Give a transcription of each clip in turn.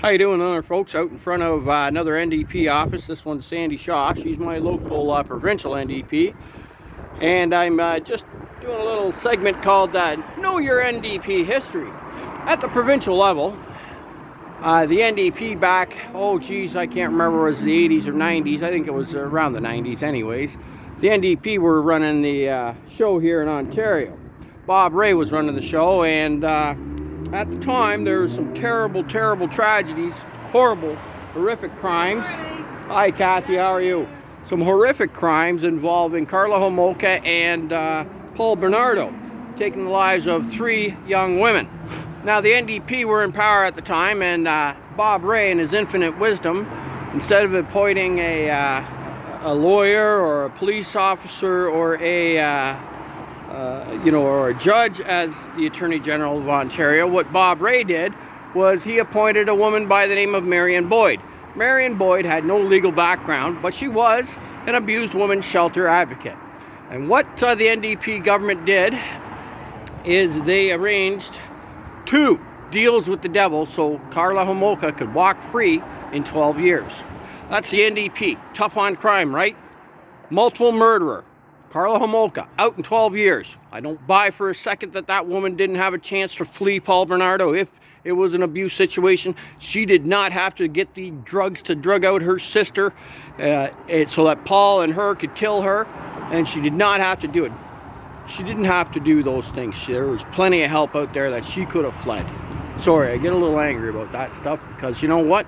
How you doing there, folks? Out in front of another NDP office. This one's Sandy Shaw. She's my local provincial NDP. And I'm just doing a little segment called Know Your NDP History. At the provincial level, the NDP back, oh geez, I can't remember, it was the 80s or 90s. I think it was around the 90s anyways. The NDP were running the show here in Ontario. Bob Rae was running the show, and at the time there were some terrible tragedies, horrible, horrific crimes. Hi Kathy, how are you? Some horrific crimes involving Karla Homolka and Paul Bernardo, taking the lives of 3 young women. Now the NDP were in power at the time, and Bob Rae, in his infinite wisdom, instead of appointing a lawyer or a police officer or or a judge as the Attorney General of Ontario, what Bob Rae did was he appointed a woman by the name of Marion Boyd. Marion Boyd had no legal background, but she was an abused women's shelter advocate. And what the NDP government did is they arranged 2 deals with the devil so Karla Homolka could walk free in 12 years. That's the NDP. Tough on crime, right? Multiple murderer. Karla Homolka, out in 12 years. I don't buy for a second that woman didn't have a chance to flee Paul Bernardo. If it was an abuse situation, she did not have to get the drugs to drug out her sister so that Paul and her could kill her, and she did not have to do it. She didn't have to do those things. There was plenty of help out there that she could have fled. Sorry, I get a little angry about that stuff because you know what?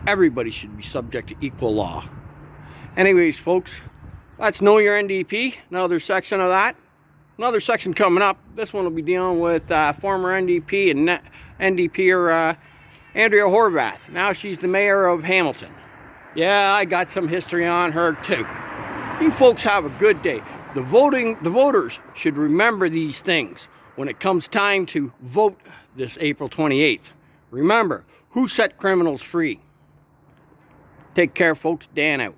Everybody should be subject to equal law. Anyways, folks, that's Know Your NDP, another section of that. Another section coming up. This one will be dealing with former NDP and NDPer Andrea Horwath. Now she's the mayor of Hamilton. Yeah, I got some history on her too. You folks have a good day. The voters should remember these things when it comes time to vote this April 28th. Remember, who set criminals free? Take care, folks. Dan out.